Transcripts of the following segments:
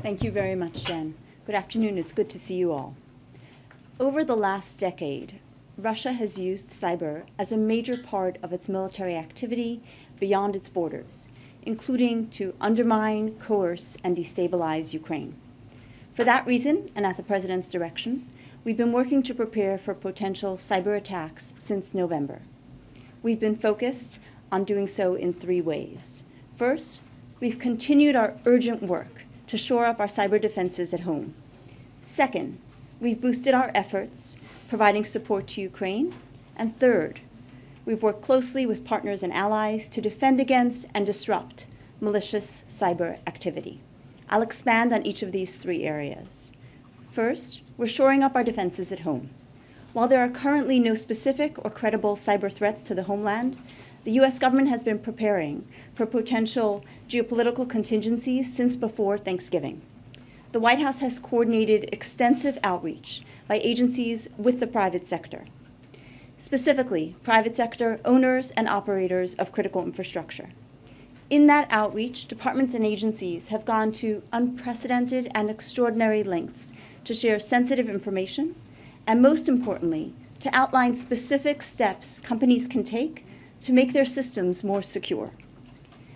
Thank you very much, Jen. Good afternoon. It's good to see you all. Over the last decade, Russia has used cyber as a major part of its military activity beyond its borders, including to undermine, coerce, and destabilize Ukraine. For that reason, and at the President's direction, we've been working to prepare for potential cyber attacks since November. We've been focused on doing so in 3 ways. First, we've continued our urgent work to shore up our cyber defenses at home. Second, we've boosted our efforts, providing support to Ukraine. And third, we've worked closely with partners and allies to defend against and disrupt malicious cyber activity. I'll expand on each of these 3 areas. First, we're shoring up our defenses at home. While there are currently no specific or credible cyber threats to the homeland, the U.S. government has been preparing for potential geopolitical contingencies since before Thanksgiving. The White House has coordinated extensive outreach by agencies with the private sector, specifically private sector owners and operators of critical infrastructure. In that outreach, departments and agencies have gone to unprecedented and extraordinary lengths to share sensitive information, and most importantly, to outline specific steps companies can take to make their systems more secure.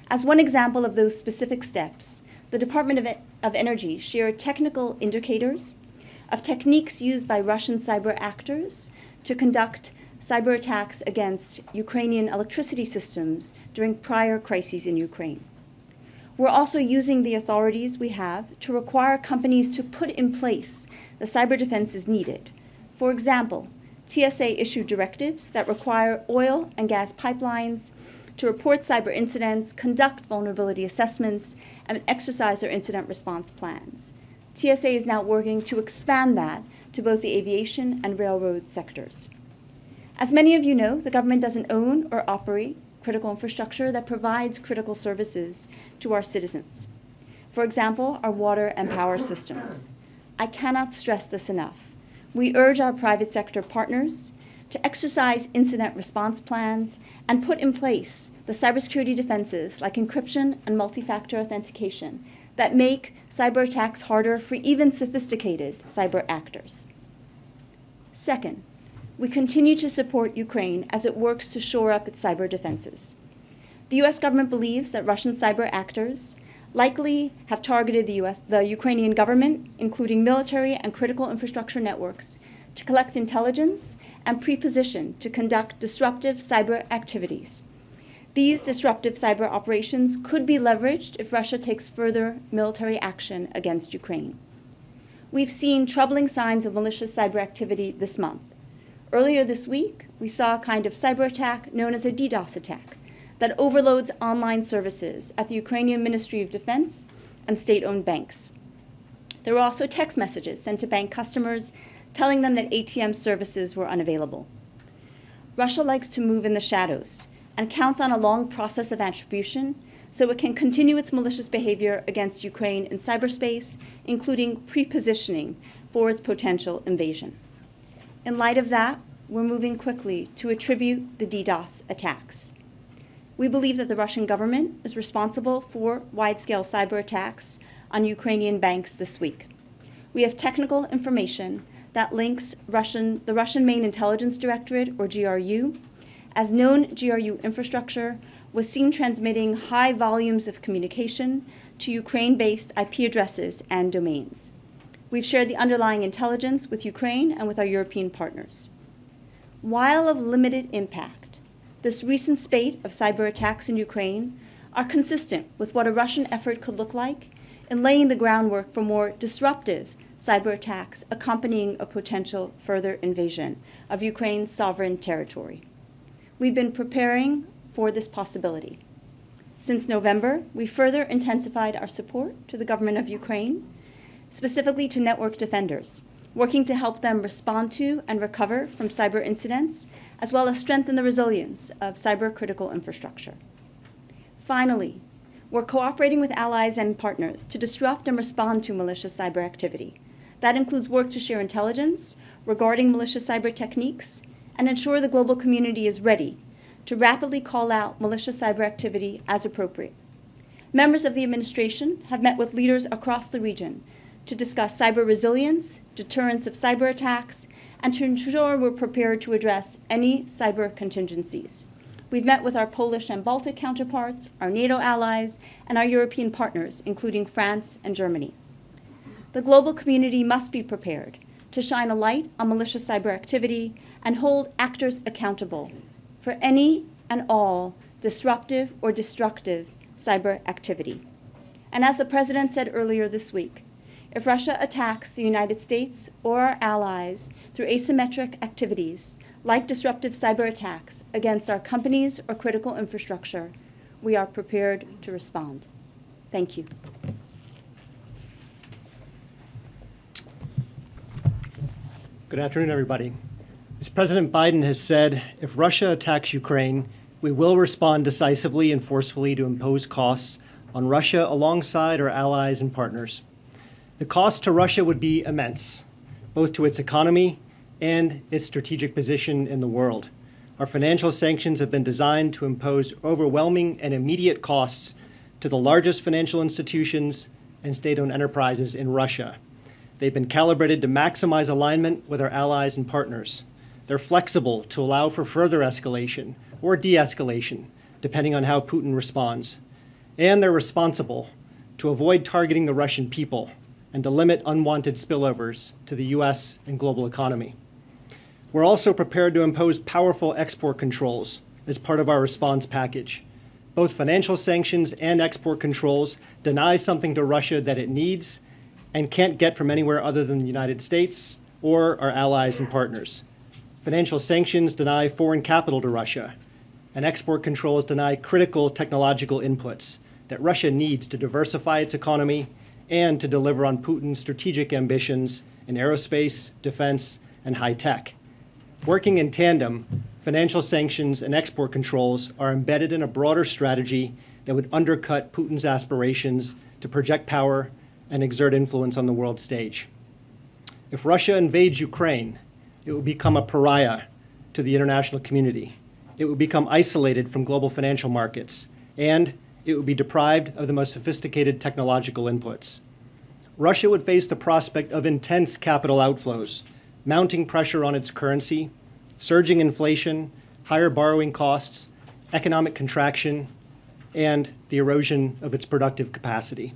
As one example of those specific steps, the Department of Energy shared technical indicators of techniques used by Russian cyber actors to conduct cyber attacks against Ukrainian electricity systems during prior crises in Ukraine. We're also using the authorities we have to require companies to put in place the cyber defenses needed. For example, TSA issued directives that require oil and gas pipelines to report cyber incidents, conduct vulnerability assessments, and exercise their incident response plans. TSA is now working to expand that to both the aviation and railroad sectors. As many of you know, the government doesn't own or operate critical infrastructure that provides critical services to our citizens. For example, our water and power systems. I cannot stress this enough. We urge our private sector partners to exercise incident response plans and put in place the cybersecurity defenses like encryption and multi-factor authentication that make cyber attacks harder for even sophisticated cyber actors. Second, we continue to support Ukraine as it works to shore up its cyber defenses. The U.S. government believes that Russian cyber actors likely have targeted the Ukrainian government, including military and critical infrastructure networks, to collect intelligence and pre-position to conduct disruptive cyber activities. These disruptive cyber operations could be leveraged if Russia takes further military action against Ukraine. We've seen troubling signs of malicious cyber activity this month. Earlier this week, we saw a kind of cyber attack known as a DDoS attack that overloads online services at the Ukrainian Ministry of Defense and state-owned banks. There were also text messages sent to bank customers telling them that ATM services were unavailable. Russia likes to move in the shadows and counts on a long process of attribution so it can continue its malicious behavior against Ukraine in cyberspace, including pre-positioning for its potential invasion. In light of that, we're moving quickly to attribute the DDoS attacks. We believe that the Russian government is responsible for wide-scale cyber attacks on Ukrainian banks this week. We have technical information that links the Russian Main Intelligence Directorate, or GRU, as known GRU infrastructure was seen transmitting high volumes of communication to Ukraine-based IP addresses and domains. We've shared the underlying intelligence with Ukraine and with our European partners. While of limited impact, this recent spate of cyber attacks in Ukraine are consistent with what a Russian effort could look like in laying the groundwork for more disruptive cyber attacks accompanying a potential further invasion of Ukraine's sovereign territory. We've been preparing for this possibility. Since November, we further intensified our support to the government of Ukraine, specifically to network defenders, working to help them respond to and recover from cyber incidents, as well as strengthen the resilience of cyber-critical infrastructure. Finally, we're cooperating with allies and partners to disrupt and respond to malicious cyber activity. That includes work to share intelligence regarding malicious cyber techniques and ensure the global community is ready to rapidly call out malicious cyber activity as appropriate. Members of the administration have met with leaders across the region to discuss cyber resilience, deterrence of cyber attacks, and to ensure we're prepared to address any cyber contingencies. We've met with our Polish and Baltic counterparts, our NATO allies, and our European partners, including France and Germany. The global community must be prepared to shine a light on malicious cyber activity and hold actors accountable for any and all disruptive or destructive cyber activity. And as the President said earlier this week, if Russia attacks the United States or our allies through asymmetric activities like disruptive cyber attacks against our companies or critical infrastructure, we are prepared to respond. Thank you. Good afternoon, everybody. As President Biden has said, if Russia attacks Ukraine, we will respond decisively and forcefully to impose costs on Russia alongside our allies and partners. The cost to Russia would be immense, both to its economy and its strategic position in the world. Our financial sanctions have been designed to impose overwhelming and immediate costs to the largest financial institutions and state-owned enterprises in Russia. They've been calibrated to maximize alignment with our allies and partners. They're flexible to allow for further escalation or de-escalation, depending on how Putin responds. And they're responsible to avoid targeting the Russian people and to limit unwanted spillovers to the US and global economy. We're also prepared to impose powerful export controls as part of our response package. Both financial sanctions and export controls deny something to Russia that it needs and can't get from anywhere other than the United States or our allies and partners. Financial sanctions deny foreign capital to Russia, and export controls deny critical technological inputs that Russia needs to diversify its economy and to deliver on Putin's strategic ambitions in aerospace, defense, and high tech. Working in tandem, financial sanctions and export controls are embedded in a broader strategy that would undercut Putin's aspirations to project power and exert influence on the world stage. If Russia invades Ukraine, it will become a pariah to the international community. It will become isolated from global financial markets, and it would be deprived of the most sophisticated technological inputs. Russia would face the prospect of intense capital outflows, mounting pressure on its currency, surging inflation, higher borrowing costs, economic contraction, and the erosion of its productive capacity.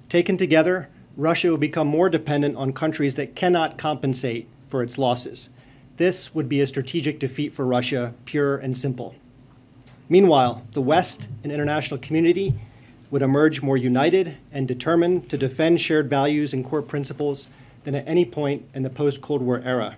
Taken together, Russia will become more dependent on countries that cannot compensate for its losses. This would be a strategic defeat for Russia, pure and simple. Meanwhile, the West and international community would emerge more united and determined to defend shared values and core principles than at any point in the post-Cold War era.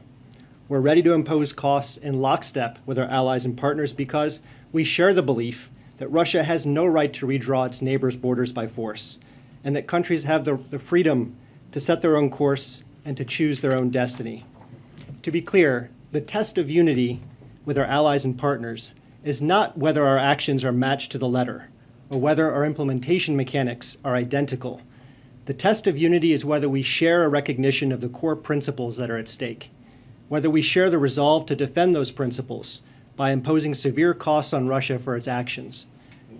We're ready to impose costs in lockstep with our allies and partners because we share the belief that Russia has no right to redraw its neighbors' borders by force, and that countries have the freedom to set their own course and to choose their own destiny. To be clear, the test of unity with our allies and partners is not whether our actions are matched to the letter or whether our implementation mechanics are identical. The test of unity is whether we share a recognition of the core principles that are at stake, whether we share the resolve to defend those principles by imposing severe costs on Russia for its actions,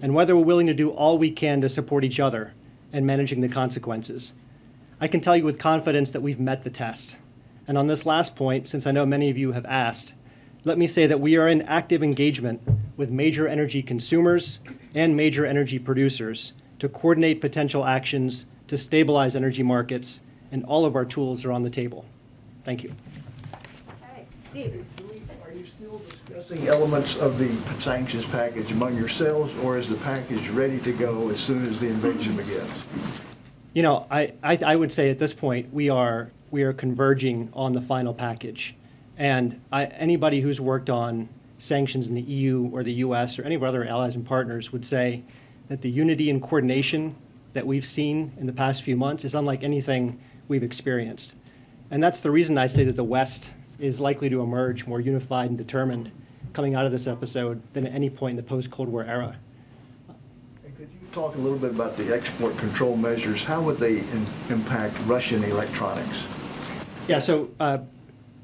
and whether we're willing to do all we can to support each other in managing the consequences. I can tell you with confidence that we've met the test. And on this last point, since I know many of you have asked, let me say that we are in active engagement with major energy consumers and major energy producers to coordinate potential actions to stabilize energy markets, and all of our tools are on the table. Thank you. Hey, David. Are you still discussing elements of the sanctions package among yourselves, or is the package ready to go as soon as the invasion begins? You know, I would say at this point we are converging on the final package. And anybody who's worked on sanctions in the EU or the US or any of our other allies and partners would say that the unity and coordination that we've seen in the past few months is unlike anything we've experienced. And that's the reason I say that the West is likely to emerge more unified and determined coming out of this episode than at any point in the post-Cold War era. Could you talk a little bit about the export control measures? How would they impact Russian electronics? Yeah, so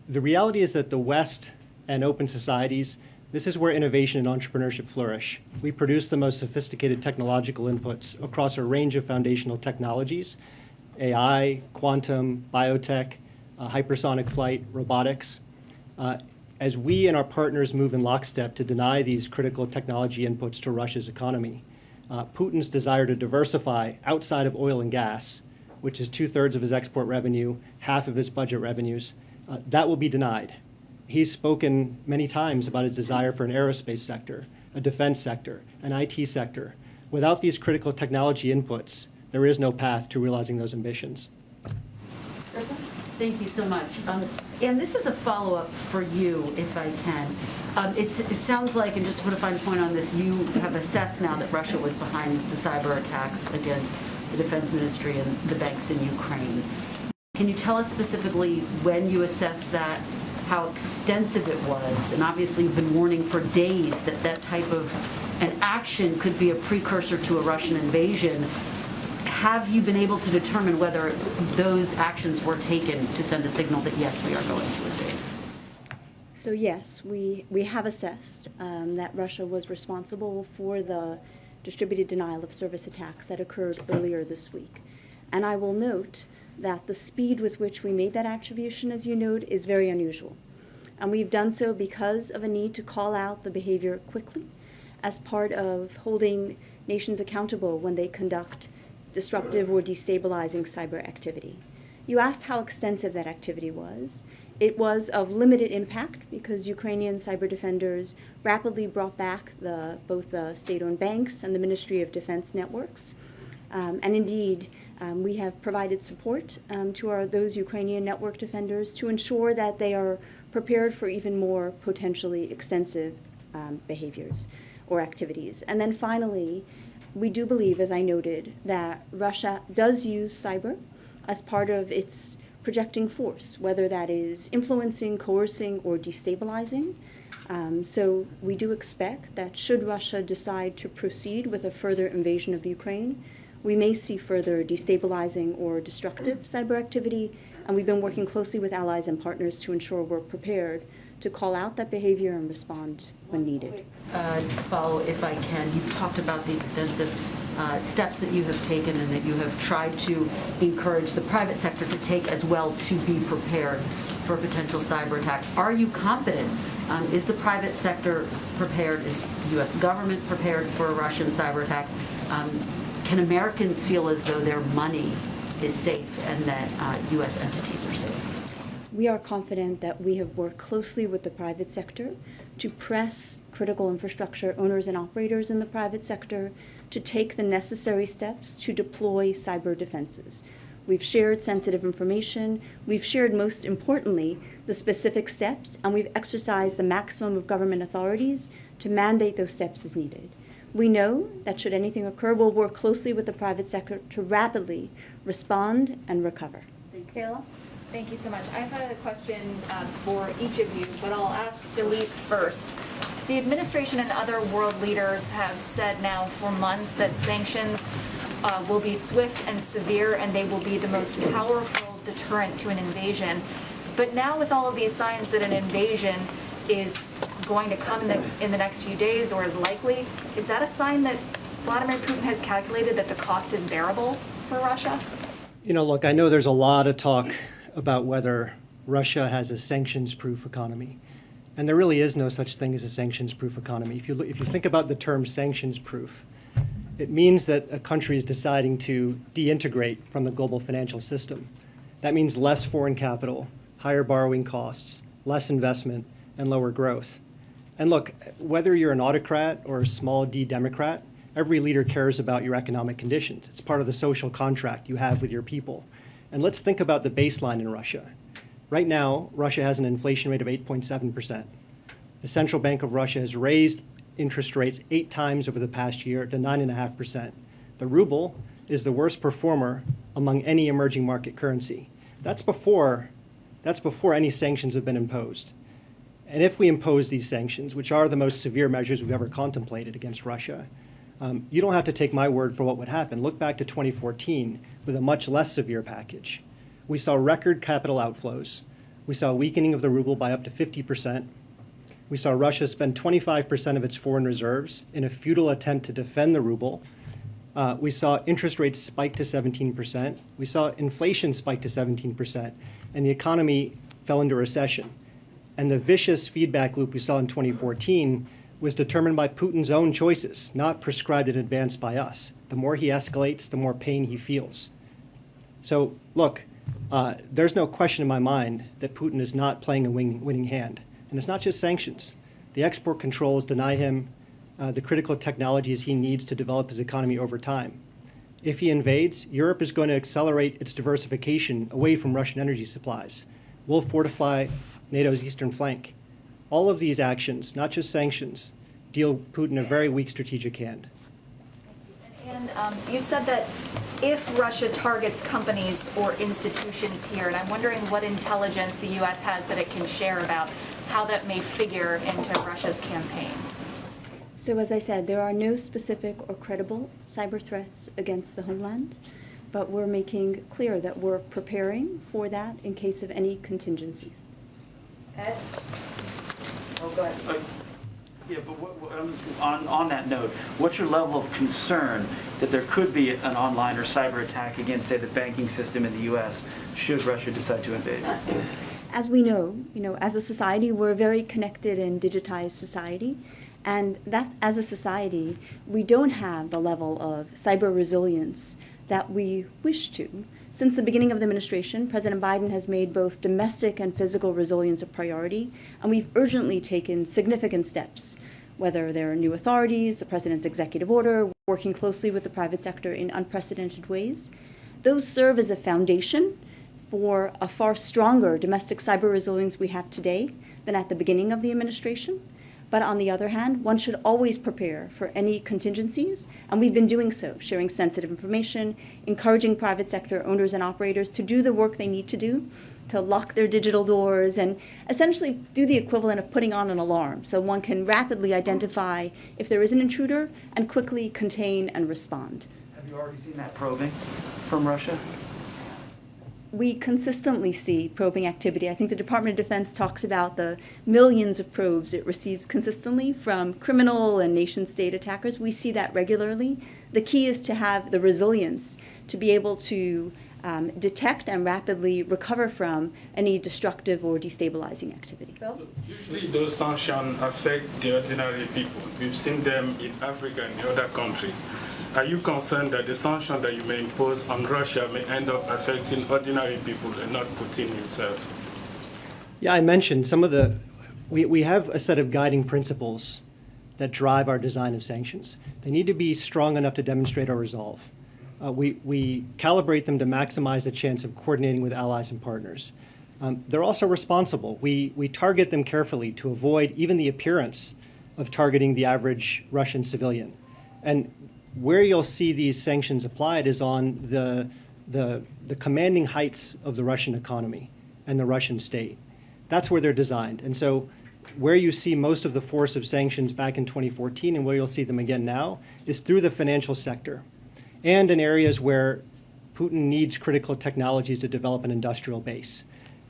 the reality is that the West and open societies This is where innovation and entrepreneurship flourish. We produce the most sophisticated technological inputs across a range of foundational technologies: AI, quantum, biotech, hypersonic flight, robotics. As we and our partners move in lockstep to deny these critical technology inputs to Russia's economy, Putin's desire to diversify outside of oil and gas, which is 2/3 of his export revenue, half of his budget revenues, that will be denied. He's spoken many times about his desire for an aerospace sector, a defense sector, an IT sector. Without these critical technology inputs, there is no path to realizing those ambitions. Thank you so much. And this is a follow-up for you, if I can. It sounds like, and just to put a fine point on this, you have assessed now that Russia was behind the cyber attacks against the Defense Ministry and the banks in Ukraine. Can you tell us specifically when you assessed that, how extensive it was? And obviously you've been warning for days that that type of an action could be a precursor to a Russian invasion. Have you been able to determine whether those actions were taken to send a signal that, yes, we are going to invade? So yes, we have assessed that Russia was responsible for the distributed denial of service attacks that occurred earlier this week. And I will note that the speed with which we made that attribution, as you note, is very unusual. And we've done so because of a need to call out the behavior quickly as part of holding nations accountable when they conduct disruptive or destabilizing cyber activity. You asked how extensive that activity was. It was of limited impact because Ukrainian cyber defenders rapidly brought back both the state-owned banks and the Ministry of Defense networks. And indeed, we have provided support to those Ukrainian network defenders to ensure that they are prepared for even more potentially extensive behaviors or activities. And then finally, we do believe, as I noted, that Russia does use cyber as part of its projecting force, whether that is influencing, coercing, or destabilizing. So we do expect that should Russia decide to proceed with a further invasion of Ukraine, we may see further destabilizing or destructive cyber activity, and we've been working closely with allies and partners to ensure we're prepared to call out that behavior and respond when needed. Follow, if I can. You've talked about the extensive steps that you have taken and that you have tried to encourage the private sector to take as well to be prepared for a potential cyber attack. Are you confident? Is the private sector prepared? Is the U.S. government prepared for a Russian cyber attack? Can Americans feel as though their money is safe and that U.S. entities are safe? We are confident that we have worked closely with the private sector to press critical infrastructure owners and operators in the private sector to take the necessary steps to deploy cyber defenses. We've shared sensitive information, we've shared, most importantly, the specific steps, and we've exercised the maximum of government authorities to mandate those steps as needed. We know that should anything occur, we'll work closely with the private sector to rapidly respond and recover. Kayla? Thank you so much. I have a question for each of you, but I'll ask Daleep first. The administration and other world leaders have said now for months that sanctions will be swift and severe, and they will be the most powerful deterrent to an invasion. But now with all of these signs that an invasion is going to come in the next few days or is likely, is that a sign that Vladimir Putin has calculated that the cost is bearable for Russia? You know, look, I know there's a lot of talk about whether Russia has a sanctions-proof economy. And there really is no such thing as a sanctions-proof economy. If you think about the term sanctions-proof, it means that a country is deciding to deintegrate from the global financial system. That means less foreign capital, higher borrowing costs, less investment, and lower growth. And look, whether you're an autocrat or a small d Democrat, every leader cares about your economic conditions. It's part of the social contract you have with your people. And let's think about the baseline in Russia. Right now, Russia has an inflation rate of 8.7%. The Central Bank of Russia has raised interest rates 8 times over the past year to 9.5%. The ruble is the worst performer among any emerging market currency. That's before any sanctions have been imposed. And if we impose these sanctions, which are the most severe measures we've ever contemplated against Russia, you don't have to take my word for what would happen. Look back to 2014 with a much less severe package. We saw record capital outflows. We saw a weakening of the ruble by up to 50%. We saw Russia spend 25% of its foreign reserves in a futile attempt to defend the ruble. We saw interest rates spike to 17%. We saw inflation spike to 17%, and the economy fell into recession. And the vicious feedback loop we saw in 2014 was determined by Putin's own choices, not prescribed in advance by us. The more he escalates, the more pain he feels. So look, there's no question in my mind that Putin is not playing a winning hand. And it's not just sanctions. The export controls deny him the critical technologies he needs to develop his economy over time. If he invades, Europe is going to accelerate its diversification away from Russian energy supplies. We'll fortify NATO's eastern flank. All of these actions, not just sanctions, deal Putin a very weak strategic hand. And you said that if Russia targets companies or institutions here, and I'm wondering what intelligence the U.S. has that it can share about how that may figure into Russia's campaign. So as I said, there are no specific or credible cyber threats against the homeland, but we're making clear that we're preparing for that in case of any contingencies. Ed? Oh, go ahead. Yeah, but on that note, what's your level of concern that there could be an online or cyber attack against, say, the banking system in the U.S. should Russia decide to invade? As we know, as a society, we're a very connected and digitized society. And that, as a society, we don't have the level of cyber resilience that we wish to. Since the beginning of the administration, President Biden has made both domestic and physical resilience a priority, and we've urgently taken significant steps, whether there are new authorities, the president's executive order, working closely with the private sector in unprecedented ways. Those serve as a foundation for a far stronger domestic cyber resilience we have today than at the beginning of the administration. But on the other hand, one should always prepare for any contingencies, and we've been doing so, sharing sensitive information, encouraging private sector owners and operators to do the work they need to do, to lock their digital doors, and essentially do the equivalent of putting on an alarm so one can rapidly identify if there is an intruder and quickly contain and respond. Have you already seen that probing from Russia? We consistently see probing activity. I think the Department of Defense talks about the millions of probes it receives consistently from criminal and nation-state attackers. We see that regularly. The key is to have the resilience to be able to detect and rapidly recover from any destructive or destabilizing activity. Bill? Usually those sanctions affect the ordinary people. We've seen them in Africa and the other countries. Are you concerned that the sanctions that you may impose on Russia may end up affecting ordinary people and not Putin himself? Yeah, I mentioned some of we have a set of guiding principles that drive our design of sanctions. They need to be strong enough to demonstrate our resolve. We calibrate them to maximize the chance of coordinating with allies and partners. They're also responsible. We target them carefully to avoid even the appearance of targeting the average Russian civilian. And where you'll see these sanctions applied is on the commanding heights of the Russian economy and the Russian state. That's where they're designed. And so where you see most of the force of sanctions back in 2014 and where you'll see them again now is through the financial sector and in areas where Putin needs critical technologies to develop an industrial base.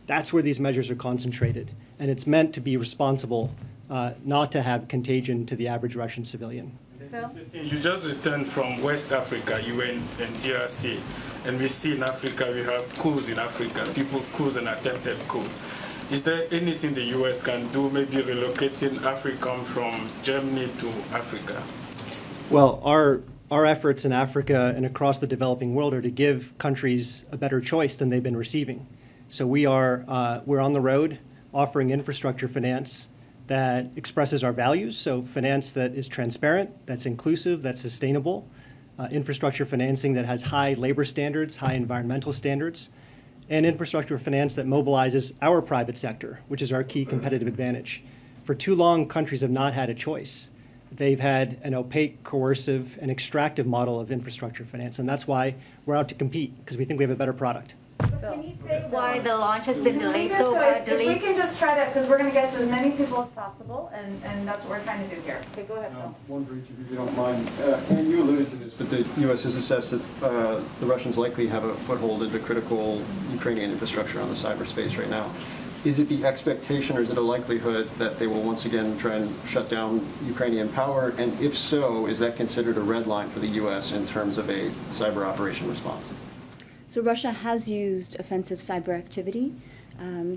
That's where these measures are concentrated. And it's meant to be responsible, not to have contagion to the average Russian civilian. Phil? You just returned from West Africa, you were in DRC, and we see in Africa, we have coups in Africa, people coups and attempted coups. Is there anything the U.S. can do, maybe relocating African from Germany to Africa? Well, our efforts in Africa and across the developing world are to give countries a better choice than they've been receiving. So we're on the road offering infrastructure finance that expresses our values, so finance that is transparent, that's inclusive, that's sustainable, infrastructure financing that has high labor standards, high environmental standards, and infrastructure finance that mobilizes our private sector, which is our key competitive advantage. For too long, countries have not had a choice. They've had an opaque, coercive, and extractive model of infrastructure finance, and that's why we're out to compete, because we think we have a better product. Can you say Why the launch has been delayed, If we Daleep? can just try to, because we're going to get to as many people as possible, and that's what we're trying to do here. Okay, go ahead, Phil. One for each of you, if you don't mind. And you alluded to this, but the U.S. has assessed that the Russians likely have a foothold into critical Ukrainian infrastructure on the cyberspace right now. is it the expectation or is it a likelihood that they will once again try and shut down Ukrainian power? And if so, is that considered a red line for the U.S. in terms of a cyber operation response? So Russia has used offensive cyber activity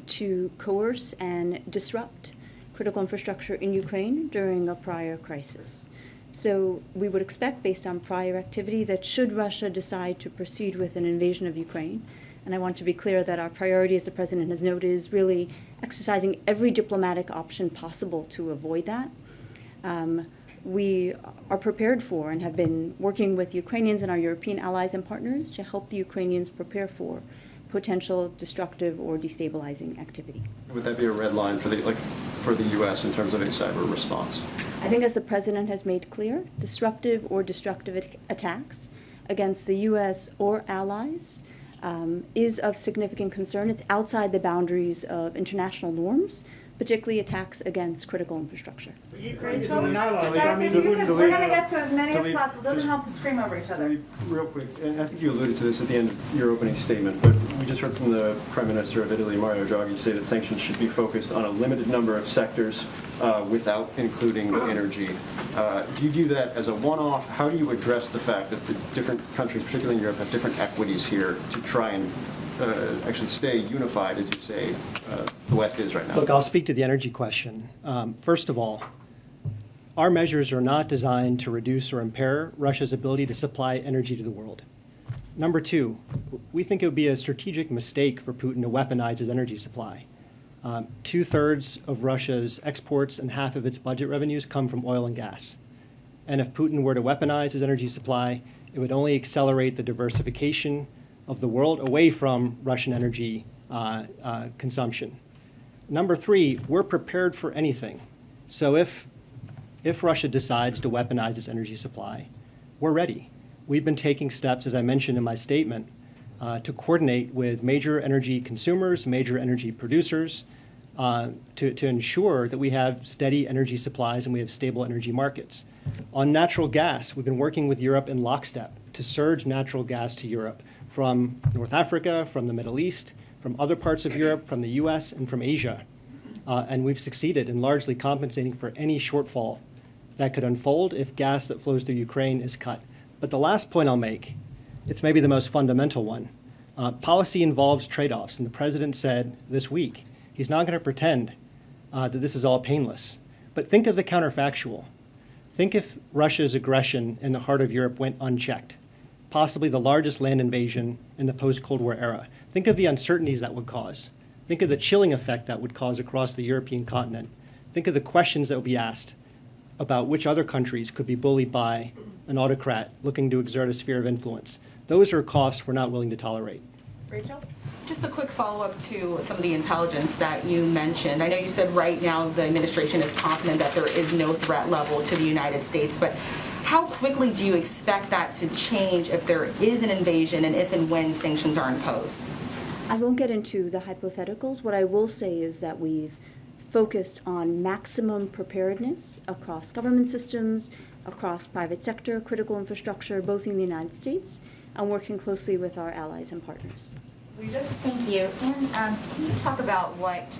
to coerce and disrupt critical infrastructure in Ukraine during a prior crisis. So we would expect, based on prior activity, that should Russia decide to proceed with an invasion of Ukraine, and I want to be clear that our priority, as the President has noted, is really exercising every diplomatic option possible to avoid that. We are prepared for and have been working with Ukrainians and our European allies and partners to help the Ukrainians prepare for potential destructive or destabilizing activity. Would that be a red line for the U.S. in terms of a cyber response? I think, as the President has made clear, disruptive or destructive attacks against the U.S. or allies is of significant concern. It's outside the boundaries of international norms, particularly attacks against critical infrastructure. Guys, if you could, we're gonna get to as many as possible. It doesn't help to scream over each other. Real quick, and I think you alluded to this at the end of your opening statement, but we just heard from the Prime Minister of Italy, Mario Draghi, say that sanctions should be focused on a limited number of sectors without including energy. Do you view that as a one-off? How do you address the fact that the different countries, particularly in Europe, have different equities here to try and actually stay unified, as you say, the West is right now? Look, I'll speak to the energy question. First of all, our measures are not designed to reduce or impair Russia's ability to supply energy to the world. Number two, we think it would be a strategic mistake for Putin to weaponize his energy supply. 2/3 of Russia's exports and half of its budget revenues come from oil and gas. And if Putin were to weaponize his energy supply, it would only accelerate the diversification of the world away from Russian energy consumption. Number three, we're prepared for anything. So if Russia decides to weaponize its energy supply, we're ready. We've been taking steps, as I mentioned in my statement, to coordinate with major energy consumers, major energy producers, to ensure that we have steady energy supplies and we have stable energy markets. On natural gas, we've been working with Europe in lockstep to surge natural gas to Europe from North Africa, from the Middle East, from other parts of Europe, from the US, and from Asia. And we've succeeded in largely compensating for any shortfall that could unfold if gas that flows through Ukraine is cut. But the last point I'll make, it's maybe the most fundamental one. Policy involves trade-offs, and the President said this week he's not going to pretend that this is all painless. But think of the counterfactual. Think if Russia's aggression in the heart of Europe went unchecked, possibly the largest land invasion in the post-Cold War era. Think of the uncertainties that would cause. Think of the chilling effect that would cause across the European continent. Think of the questions that would be asked about which other countries could be bullied by an autocrat looking to exert a sphere of influence. Those are costs we're not willing to tolerate. Rachel? Just a quick follow-up to some of the intelligence that you mentioned. I know you said right now the administration is confident that there is no threat level to the United States, but how quickly do you expect that to change if there is an invasion and if and when sanctions are imposed? I won't get into the hypotheticals. What I will say is that we've focused on maximum preparedness across government systems, across private sector, critical infrastructure, both in the United States, and working closely with our allies and partners. Thank you. And can you talk about what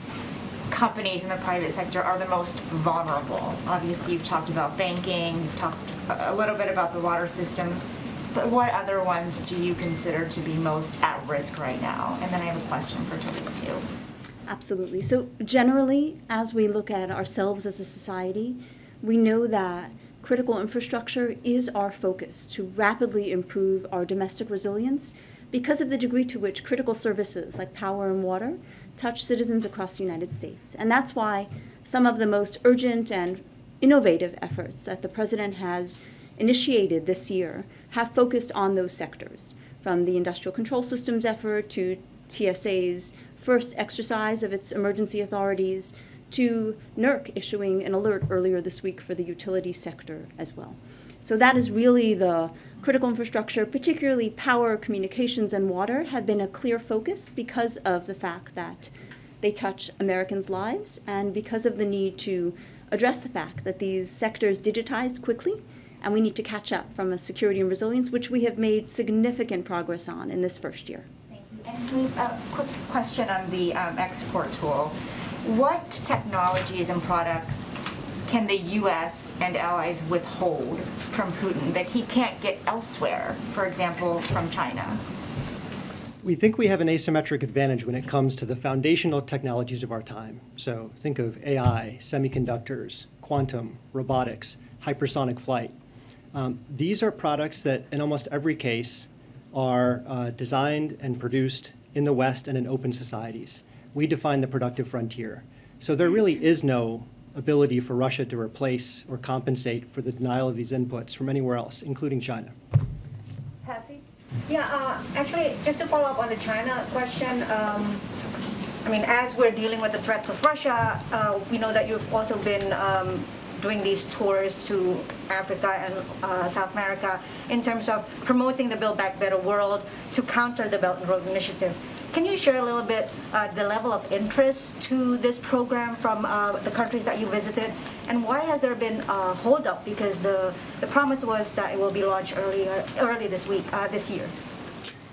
companies in the private sector are the most vulnerable? Obviously, you've talked about banking, you've talked a little bit about the water systems, but what other ones do you consider to be most at risk right now? And then I have a question for Daleep too. Absolutely. So generally, as we look at ourselves as a society, we know that critical infrastructure is our focus to rapidly improve our domestic resilience because of the degree to which critical services like power and water touch citizens across the United States. And that's why some of the most urgent and innovative efforts that the President has initiated this year have focused on those sectors, from the Industrial Control Systems effort to TSA's first exercise of its emergency authorities, to NERC issuing an alert earlier this week for the utility sector as well. So that is really the critical infrastructure, particularly power, communications, and water, have been a clear focus because of the fact that they touch Americans' lives and because of the need to address the fact that these sectors digitized quickly and we need to catch up from a security and resilience, which we have made significant progress on in this first year. Thank you. And a quick question on the export tool. What technologies and products can the U.S. and allies withhold from Putin that he can't get elsewhere, for example, from China? We think we have an asymmetric advantage when it comes to the foundational technologies of our time. So think of AI, semiconductors, quantum, robotics, hypersonic flight. These are products that in almost every case are designed and produced in the West and in open societies. We define the productive frontier. So there really is no ability for Russia to replace or compensate for the denial of these inputs from anywhere else, including China. Patsy? Yeah, actually, just to follow up on the China question, I mean, as we're dealing with the threats of Russia, we know that you've also been doing these tours to Africa and South America in terms of promoting the Build Back Better world to counter the Belt and Road Initiative. Can you share a little bit the level of interest to this program from the countries that you visited, and why has there been a holdup? Because the promise was that it will be launched early this year.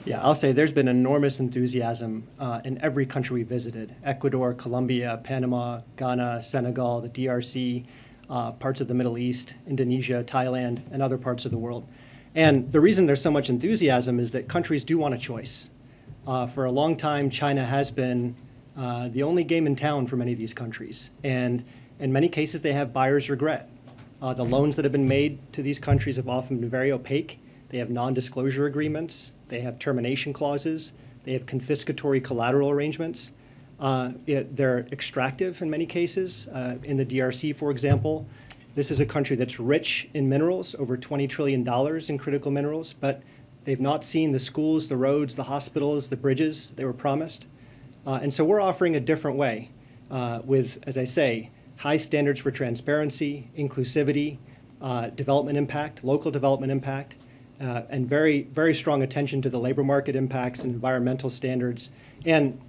Yeah, I'll say there's been enormous enthusiasm in every country we visited: Ecuador, Colombia, Panama, Ghana, Senegal, the DRC, parts of the Middle East, Indonesia, Thailand, and other parts of the world. And the reason there's so much enthusiasm is that countries do want a choice. For a long time, China has been the only game in town for many of these countries. And in many cases, they have buyer's regret. The loans that have been made to these countries have often been very opaque. They have non-disclosure agreements. They have termination clauses. They have confiscatory collateral arrangements. They're extractive in many cases. In the DRC, for example, this is a country that's rich in minerals, over $20 trillion in critical minerals, but they've not seen the schools, the roads, the hospitals, the bridges they were promised. And so we're offering a different way with, as I say, high standards for transparency, inclusivity, development impact, local development impact, and very, very strong attention to the labor market impacts and environmental standards. And,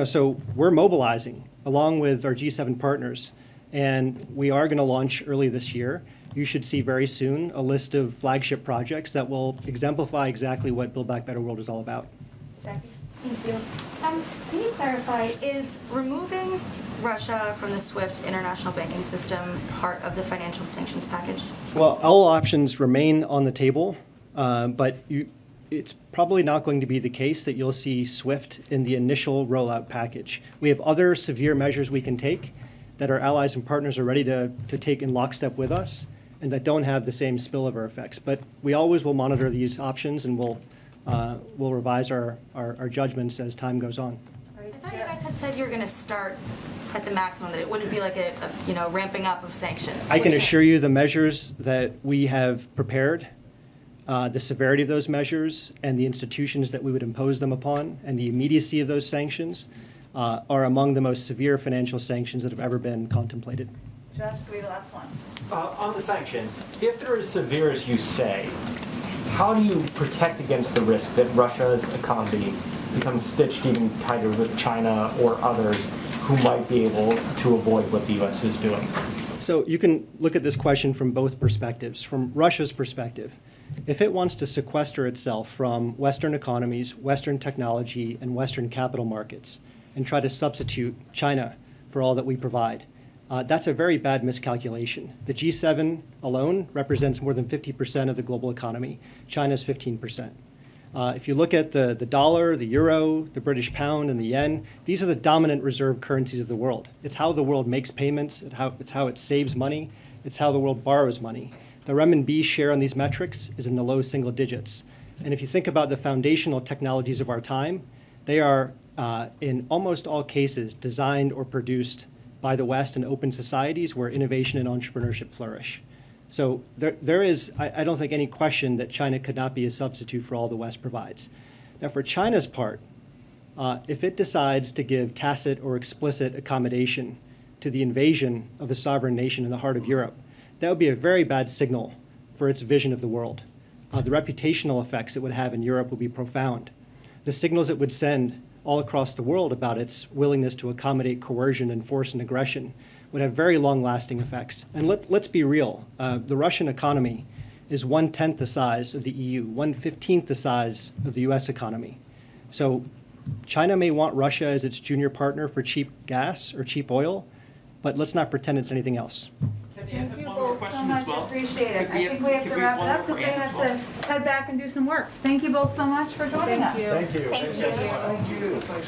so we're mobilizing along with our G7 partners, and we are going to launch early this year. You should see very soon a list of flagship projects that will exemplify exactly what Build Back Better World is all about. Jackie? Thank you. Can you clarify, is removing Russia from the SWIFT international banking system part of the financial sanctions package? Well, all options remain on the table, but it's probably not going to be the case that you'll see SWIFT in the initial rollout package. We have other severe measures we can take that our allies and partners are ready to take in lockstep with us, and that don't have the same spillover effects. But we always will monitor these options, and we'll revise our judgments as time goes on. I thought you guys had said you were going to start at the maximum, that it wouldn't be like a ramping up of sanctions. I can assure you the measures that we have prepared, the severity of those measures, and the institutions that we would impose them upon, and the immediacy of those sanctions are among the most severe financial sanctions that have ever been contemplated. Josh, do we have the last one? On the sanctions, if they're as severe as you say, how do you protect against the risk that Russia's economy becomes stitched even tighter with China or others who might be able to avoid what the U.S. is doing? So you can look at this question from both perspectives. From Russia's perspective, if it wants to sequester itself from Western economies, Western technology, and Western capital markets, and try to substitute China for all that we provide, that's a very bad miscalculation. The G7 alone represents more than 50% of the global economy. China's 15%. If you look at the dollar, the euro, the British pound, and the yen, these are the dominant reserve currencies of the world. It's how the world makes payments, it's how it saves money, it's how the world borrows money. The renminbi share on these metrics is in the low single digits. And if you think about the foundational technologies of our time, they are, in almost all cases, designed or produced by the West and open societies where innovation and entrepreneurship flourish. So there is, I don't think, any question that China could not be a substitute for all the West provides. Now, for China's part, if it decides to give tacit or explicit accommodation to the invasion of a sovereign nation in the heart of Europe, that would be a very bad signal for its vision of the world. The reputational effects it would have in Europe would be profound. The signals it would send all across the world about its willingness to accommodate coercion and force and aggression would have very long-lasting effects. And let's be real. The Russian economy is 1/10 the size of the EU, 1/15 the size of the US economy. So China may want Russia as its junior partner for cheap gas or cheap oil, but let's not pretend it's anything else. Thank you both so much, appreciate it. I think we have to wrap it up because they have to head back and do some work. Thank you both so much for joining us. Thank you. Thank you. Thank you. Thanks so much.